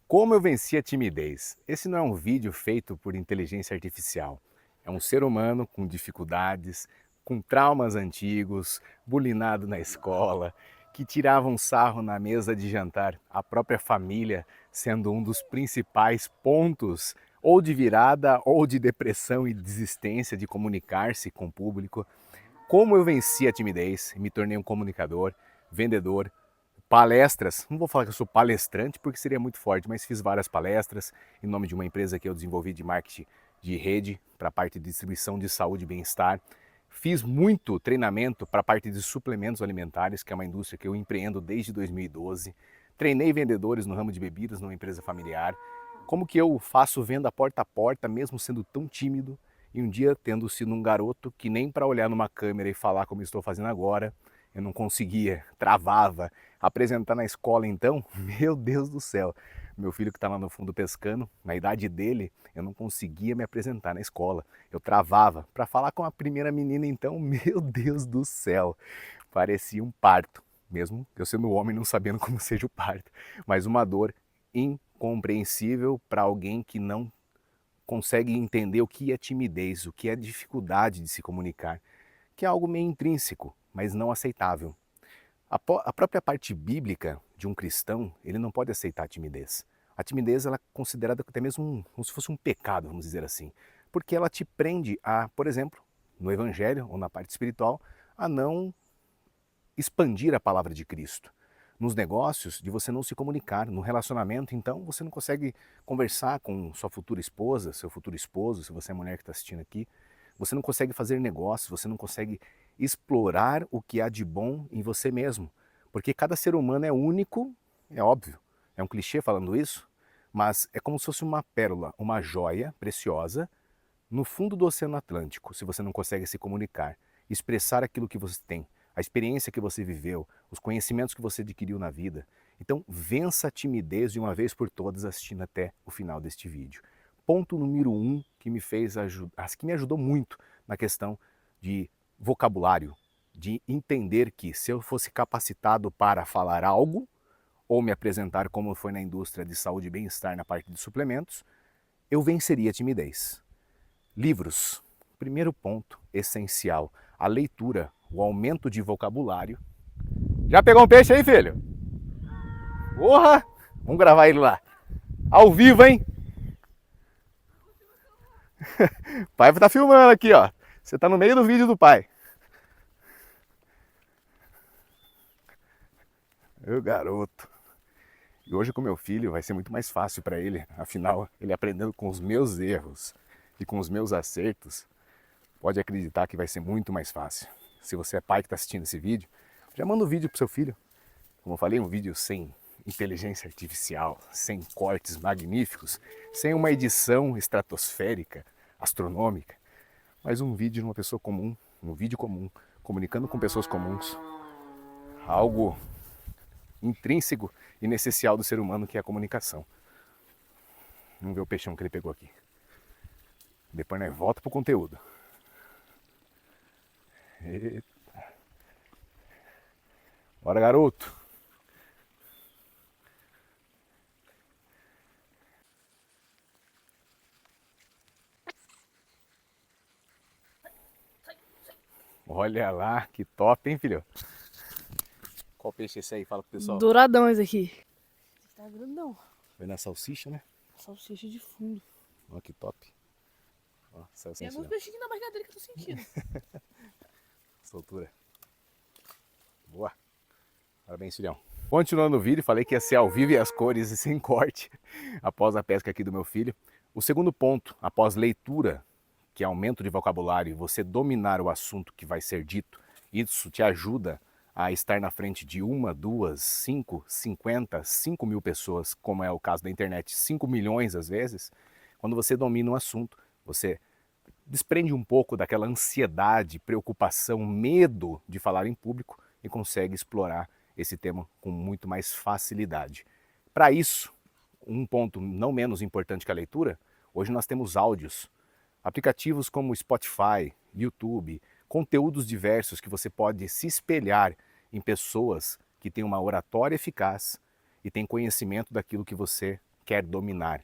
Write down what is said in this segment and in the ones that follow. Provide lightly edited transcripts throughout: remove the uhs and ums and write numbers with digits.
Como eu venci a timidez? Esse não é um vídeo feito por inteligência artificial. É um ser humano com dificuldades, com traumas antigos, bulinado na escola, que tirava um sarro na mesa de jantar, a própria família sendo um dos principais pontos ou de virada ou de depressão e desistência de comunicar-se com o público. Como eu venci a timidez e me tornei um comunicador, vendedor, palestras, não vou falar que eu sou palestrante porque seria muito forte, mas fiz várias palestras em nome de uma empresa que eu desenvolvi de marketing de rede para a parte de distribuição de saúde e bem-estar. Fiz muito treinamento para a parte de suplementos alimentares, que é uma indústria que eu empreendo desde 2012. Treinei vendedores no ramo de bebidas numa empresa familiar. Como que eu faço venda porta a porta, mesmo sendo tão tímido, e um dia tendo sido um garoto que nem para olhar numa câmera e falar como estou fazendo agora, eu não conseguia, travava. Apresentar na escola então, meu Deus do céu, meu filho que está lá no fundo pescando, na idade dele, eu não conseguia me apresentar na escola, eu travava. Para falar com a primeira menina então, meu Deus do céu, parecia um parto, mesmo eu sendo homem não sabendo como seja o parto, mas uma dor incompreensível para alguém que não consegue entender o que é timidez, o que é dificuldade de se comunicar, que é algo meio intrínseco, mas não aceitável. A própria parte bíblica de um cristão, ele não pode aceitar a timidez. A timidez ela é considerada até mesmo como se fosse um pecado, vamos dizer assim, porque ela te prende a, por exemplo, no evangelho ou na parte espiritual, a não expandir a palavra de Cristo. Nos negócios, de você não se comunicar. No relacionamento, então, você não consegue conversar com sua futura esposa, seu futuro esposo, se você é mulher que está assistindo aqui. Você não consegue fazer negócios, você não consegue explorar o que há de bom em você mesmo. Porque cada ser humano é único, é óbvio, é um clichê falando isso, mas é como se fosse uma pérola, uma joia preciosa no fundo do Oceano Atlântico, se você não consegue se comunicar, expressar aquilo que você tem, a experiência que você viveu, os conhecimentos que você adquiriu na vida. Então, vença a timidez de uma vez por todas assistindo até o final deste vídeo. Ponto número 1 que que me ajudou muito na questão de vocabulário, de entender que se eu fosse capacitado para falar algo, ou me apresentar como foi na indústria de saúde e bem-estar na parte de suplementos, eu venceria a timidez. Livros. Primeiro ponto essencial, a leitura, o aumento de vocabulário. Já pegou um peixe aí, filho? Porra! Vamos gravar ele lá. Ao vivo, hein? O pai tá filmando aqui, ó. Você tá no meio do vídeo do pai. Meu garoto. E hoje com meu filho vai ser muito mais fácil para ele. Afinal, ele aprendendo com os meus erros e com os meus acertos, pode acreditar que vai ser muito mais fácil. Se você é pai que está assistindo esse vídeo, já manda um vídeo pro seu filho. Como eu falei, um vídeo sem inteligência artificial, sem cortes magníficos, sem uma edição estratosférica, astronômica, mas um vídeo de uma pessoa comum, um vídeo comum, comunicando com pessoas comuns, algo intrínseco e necessário do ser humano que é a comunicação. Vamos ver o peixão que ele pegou aqui. Depois nós volta pro conteúdo. Eita. Bora, garoto! Olha lá, que top, hein, filho? Qual peixe é esse aí? Fala pro pessoal. Douradão esse aqui. Esse tá grandão. Foi na salsicha, né? Salsicha de fundo. Olha que top. Ó, saiu Tem sem alguns filhão. peixinhos na barriga dele que eu tô sentindo. Soltura. Boa. Parabéns, filhão. Continuando o vídeo, falei que ia ser ao vivo e as cores e sem corte, após a pesca aqui do meu filho. O segundo ponto, após leitura, que é aumento de vocabulário, você dominar o assunto que vai ser dito, isso te ajuda a estar na frente de 1, 2, 5, 50, 5 mil pessoas, como é o caso da internet, 5 milhões às vezes. Quando você domina um assunto, você desprende um pouco daquela ansiedade, preocupação, medo de falar em público e consegue explorar esse tema com muito mais facilidade. Para isso, um ponto não menos importante que a leitura, hoje nós temos áudios, aplicativos como Spotify, YouTube, conteúdos diversos que você pode se espelhar em pessoas que têm uma oratória eficaz e têm conhecimento daquilo que você quer dominar.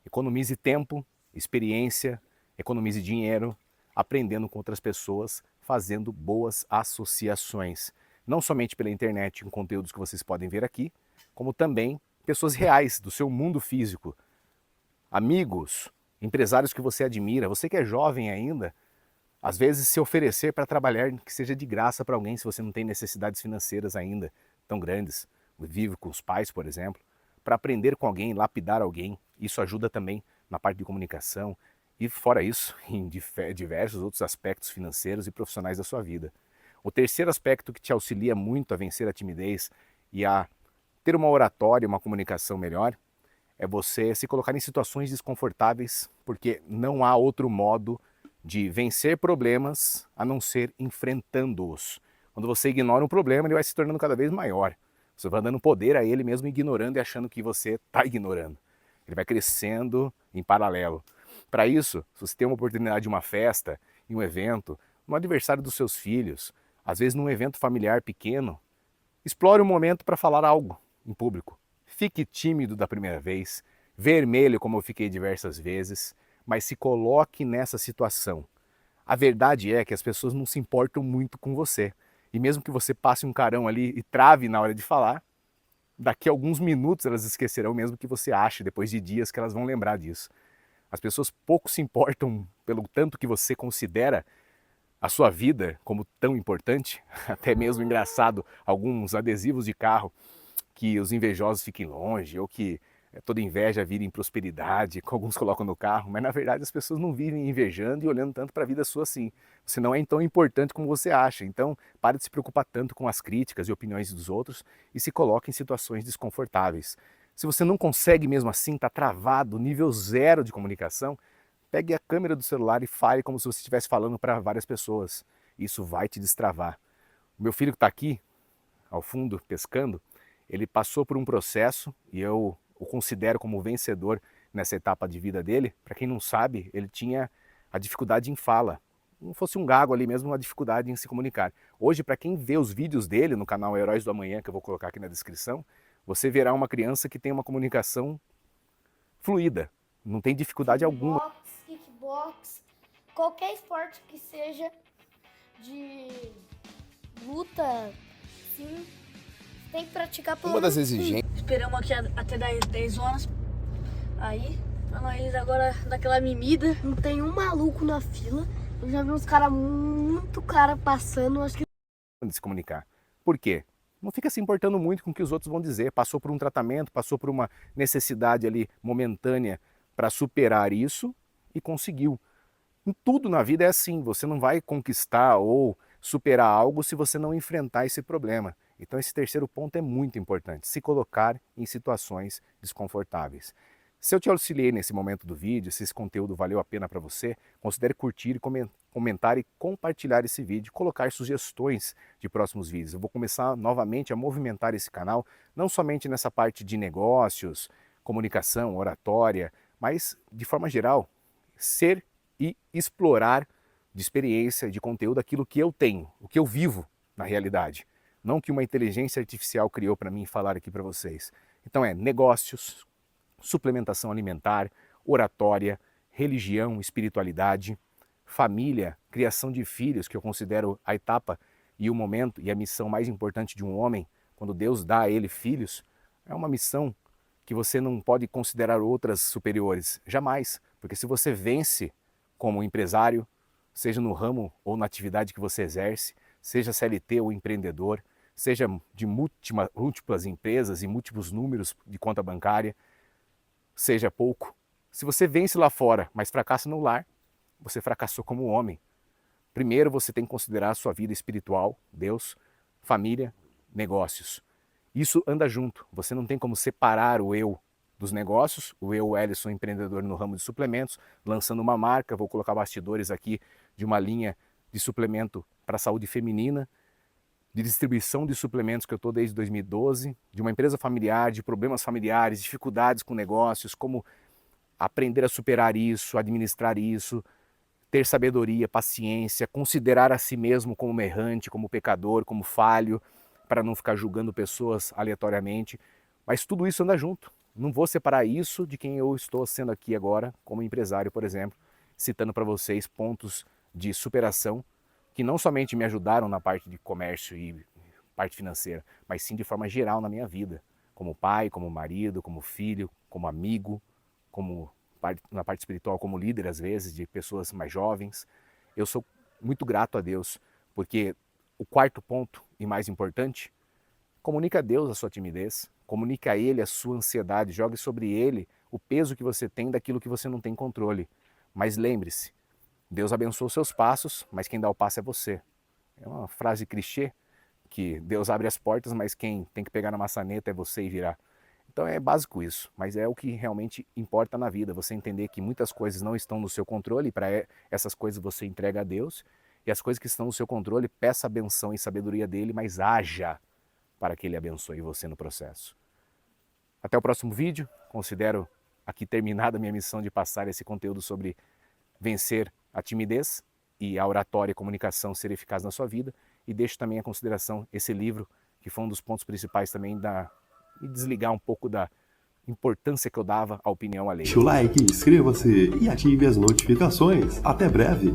Economize tempo, experiência, economize dinheiro, aprendendo com outras pessoas, fazendo boas associações. Não somente pela internet, em conteúdos que vocês podem ver aqui, como também pessoas reais do seu mundo físico, amigos, empresários que você admira, você que é jovem ainda, às vezes se oferecer para trabalhar que seja de graça para alguém se você não tem necessidades financeiras ainda tão grandes, vive com os pais, por exemplo, para aprender com alguém, lapidar alguém, isso ajuda também na parte de comunicação e fora isso, em diversos outros aspectos financeiros e profissionais da sua vida. O terceiro aspecto que te auxilia muito a vencer a timidez e a ter uma oratória, uma comunicação melhor, é você se colocar em situações desconfortáveis, porque não há outro modo de vencer problemas a não ser enfrentando-os. Quando você ignora um problema, ele vai se tornando cada vez maior. Você vai dando poder a ele mesmo ignorando e achando que você está ignorando. Ele vai crescendo em paralelo. Para isso, se você tem uma oportunidade de uma festa, em um evento, no aniversário dos seus filhos, às vezes num evento familiar pequeno, explore um momento para falar algo em público. Fique tímido da primeira vez, vermelho como eu fiquei diversas vezes, mas se coloque nessa situação. A verdade é que as pessoas não se importam muito com você. E mesmo que você passe um carão ali e trave na hora de falar, daqui a alguns minutos elas esquecerão mesmo que você ache, depois de dias que elas vão lembrar disso. As pessoas pouco se importam pelo tanto que você considera a sua vida como tão importante, até mesmo engraçado, alguns adesivos de carro que os invejosos fiquem longe, ou que toda inveja vire em prosperidade, que alguns colocam no carro, mas na verdade as pessoas não vivem invejando e olhando tanto para a vida sua assim. Você não é tão importante como você acha, então pare de se preocupar tanto com as críticas e opiniões dos outros e se coloque em situações desconfortáveis. Se você não consegue mesmo assim, está travado, nível zero de comunicação, pegue a câmera do celular e fale como se você estivesse falando para várias pessoas. Isso vai te destravar. O meu filho que está aqui, ao fundo, pescando, ele passou por um processo e eu o considero como vencedor nessa etapa de vida dele. Para quem não sabe, ele tinha a dificuldade em fala. Não fosse um gago ali mesmo, uma dificuldade em se comunicar. Hoje, para quem vê os vídeos dele no canal Heróis do Amanhã, que eu vou colocar aqui na descrição, você verá uma criança que tem uma comunicação fluida, não tem dificuldade alguma. Kickbox, qualquer esporte que seja de luta, sim, tem que praticar pelo Uma das menos exigências. Esperamos aqui até 10 horas. Aí, pra nós agora daquela mimida. Não tem um maluco na fila. Eu já vi uns caras muito passando, acho que De se comunicar. Por quê? Não fica se importando muito com o que os outros vão dizer. Passou por um tratamento, passou por uma necessidade ali momentânea para superar isso e conseguiu. Em tudo na vida é assim, você não vai conquistar ou superar algo se você não enfrentar esse problema. Então esse terceiro ponto é muito importante, se colocar em situações desconfortáveis. Se eu te auxiliei nesse momento do vídeo, se esse conteúdo valeu a pena para você, considere curtir, comentar e compartilhar esse vídeo, colocar sugestões de próximos vídeos. Eu vou começar novamente a movimentar esse canal, não somente nessa parte de negócios, comunicação, oratória, mas de forma geral, ser e explorar de experiência, de conteúdo, aquilo que eu tenho, o que eu vivo na realidade. Não que uma inteligência artificial criou para mim falar aqui para vocês. Então é negócios, suplementação alimentar, oratória, religião, espiritualidade, família, criação de filhos, que eu considero a etapa e o momento e a missão mais importante de um homem, quando Deus dá a ele filhos, é uma missão que você não pode considerar outras superiores, jamais, porque se você vence como empresário, seja no ramo ou na atividade que você exerce, seja CLT ou empreendedor, seja de múltiplas empresas e múltiplos números de conta bancária, seja pouco. Se você vence lá fora, mas fracassa no lar, você fracassou como homem. Primeiro você tem que considerar a sua vida espiritual, Deus, família, negócios. Isso anda junto, você não tem como separar o eu dos negócios, o eu, Ellison, empreendedor no ramo de suplementos, lançando uma marca, vou colocar bastidores aqui de uma linha de suplemento para a saúde feminina, de distribuição de suplementos que eu estou desde 2012, de uma empresa familiar, de problemas familiares, dificuldades com negócios, como aprender a superar isso, administrar isso, ter sabedoria, paciência, considerar a si mesmo como errante, como pecador, como falho, para não ficar julgando pessoas aleatoriamente. Mas tudo isso anda junto. Não vou separar isso de quem eu estou sendo aqui agora como empresário, por exemplo, citando para vocês pontos de superação que não somente me ajudaram na parte de comércio e parte financeira, mas sim de forma geral na minha vida, como pai, como marido, como filho, como amigo, como na parte espiritual, como líder às vezes de pessoas mais jovens. Eu sou muito grato a Deus, porque o quarto ponto e mais importante, comunica a Deus a sua timidez, comunica a Ele a sua ansiedade, jogue sobre Ele o peso que você tem daquilo que você não tem controle. Mas lembre-se, Deus abençoa os seus passos, mas quem dá o passo é você. É uma frase clichê, que Deus abre as portas, mas quem tem que pegar na maçaneta é você e virar. Então é básico isso, mas é o que realmente importa na vida, você entender que muitas coisas não estão no seu controle, e para essas coisas você entrega a Deus, e as coisas que estão no seu controle, peça a benção e sabedoria dele, mas haja para que ele abençoe você no processo. Até o próximo vídeo, considero aqui terminada a minha missão de passar esse conteúdo sobre vencer a timidez e a oratória e a comunicação ser eficaz na sua vida, e deixo também a consideração esse livro, que foi um dos pontos principais também me desligar um pouco da importância que eu dava à opinião alheia. Deixe o like, inscreva-se e ative as notificações. Até breve!